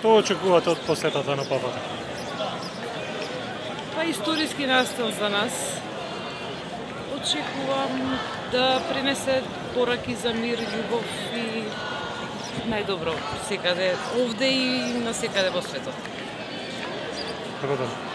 Што очекувате од посетата на папата? Па историски настан за нас. Очекувам да принесе пораки за мир, љубов и најдобро секаде, овде и на секаде во светот. Благодарам.